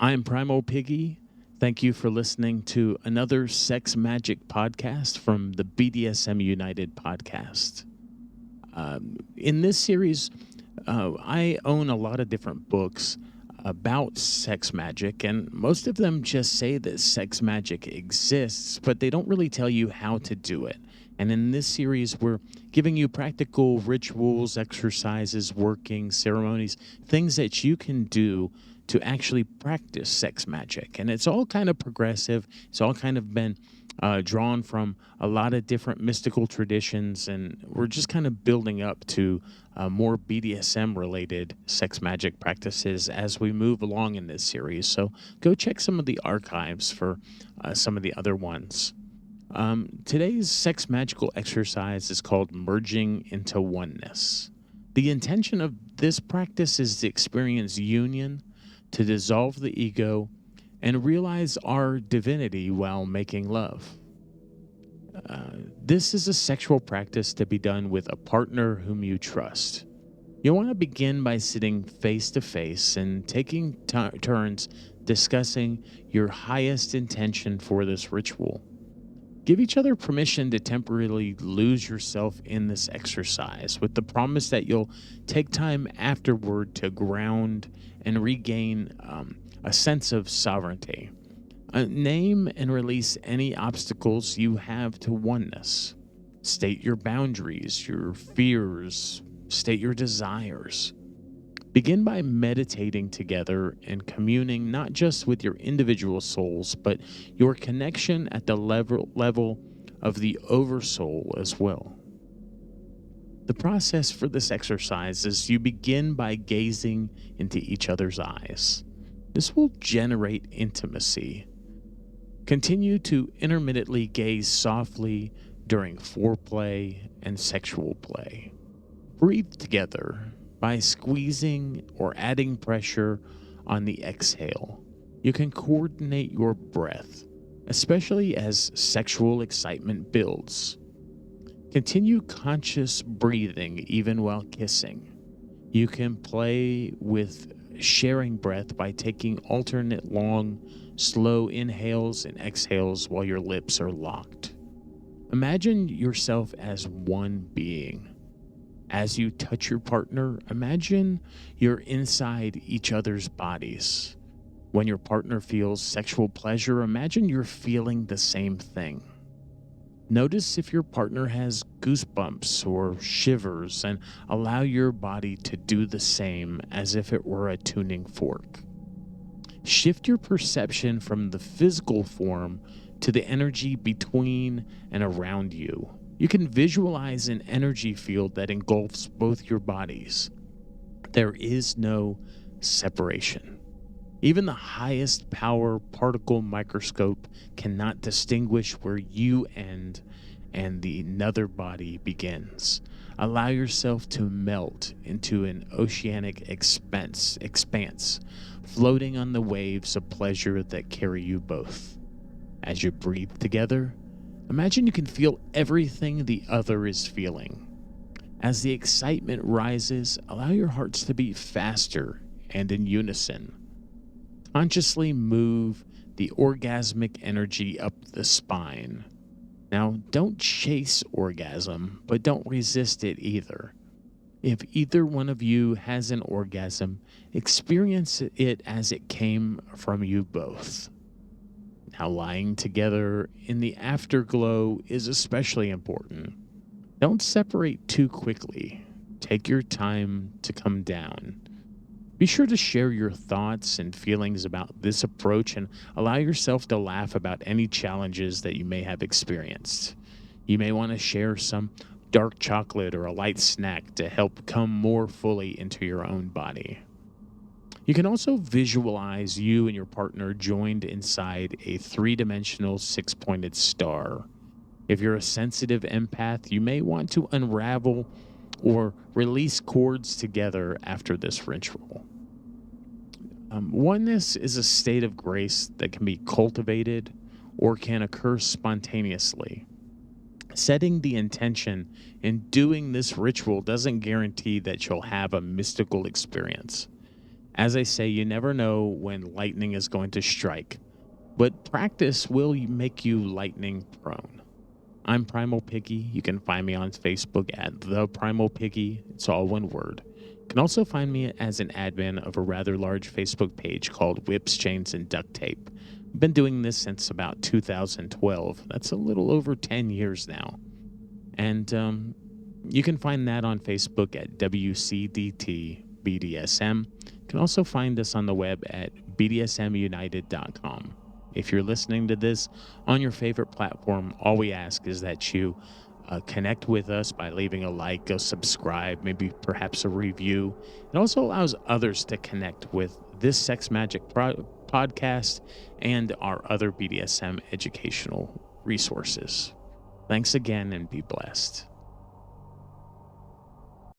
I'm Primal Piggy. Thank you for listening to another Sex Magic podcast from the BDSM United podcast. In this series, I own a lot of different books about sex magic, and most of them just say that sex magic exists, but they don't really tell you how to do it. And in this series, we're giving you practical rituals, exercises, working, ceremonies, things that you can do to actually practice sex magic. And it's all kind of progressive. It's all kind of been drawn from a lot of different mystical traditions, and we're just kind of building up to more BDSM related sex magic practices as we move along in this series. So go check some of the archives for some of the other ones. Today's sex magical exercise is called merging into oneness. The intention of this practice is to experience union, to dissolve the ego, and realize our divinity while making love. This is a sexual practice to be done with a partner whom you trust. You'll want to begin by sitting face to face and taking turns discussing your highest intention for this ritual. Give each other permission to temporarily lose yourself in this exercise with the promise that you'll take time afterward to ground and regain a sense of sovereignty. Name and release any obstacles you have to oneness. State your boundaries, your fears, state your desires. Begin by meditating together and communing not just with your individual souls, but your connection at the level of the oversoul as well. The process for this exercise is you begin by gazing into each other's eyes. This will generate intimacy. Continue to intermittently gaze softly during foreplay and sexual play. Breathe together by squeezing or adding pressure on the exhale. You can coordinate your breath, especially as sexual excitement builds. Continue conscious breathing even while kissing. You can play with sharing breath by taking alternate long, slow inhales and exhales while your lips are locked. Imagine yourself as one being. As you touch your partner, imagine you're inside each other's bodies. When your partner feels sexual pleasure, imagine you're feeling the same thing. Notice if your partner has goosebumps or shivers, and allow your body to do the same as if it were a tuning fork. Shift your perception from the physical form to the energy between and around you. You can visualize an energy field that engulfs both your bodies. There is no separation. Even the highest power particle microscope cannot distinguish where you end and the another body begins. Allow yourself to melt into an oceanic expanse, floating on the waves of pleasure that carry you both. As you breathe together, imagine you can feel everything the other is feeling. As the excitement rises, allow your hearts to beat faster and in unison. Consciously move the orgasmic energy up the spine. Now, don't chase orgasm, but don't resist it either. If either one of you has an orgasm, experience it as it came from you both. Now, lying together in the afterglow is especially important. Don't separate too quickly. Take your time to come down. Be sure to share your thoughts and feelings about this approach and allow yourself to laugh about any challenges that you may have experienced. You may want to share some dark chocolate or a light snack to help come more fully into your own body. You can also visualize you and your partner joined inside a three-dimensional six-pointed star. If you're a sensitive empath, you may want to unravel or release cords together after this ritual. Oneness is a state of grace that can be cultivated or can occur spontaneously. Setting the intention in doing this ritual doesn't guarantee that you'll have a mystical experience. As I say, you never know when lightning is going to strike, but practice will make you lightning prone. I'm Primal Piggy. You can find me on Facebook at The Primal Piggy. It's all one word. You can also find me as an admin of a rather large Facebook page called Whips, Chains, and Duct Tape. I've been doing this since about 2012. That's a little over 10 years now. And you can find that on Facebook at WCDT BDSM. You can also find us on the web at BDSMUnited.com. If you're listening to this on your favorite platform, all we ask is that you connect with us by leaving a like, a subscribe, maybe perhaps a review. It also allows others to connect with this Sex Magic podcast and our other BDSM educational resources. Thanks again and be blessed.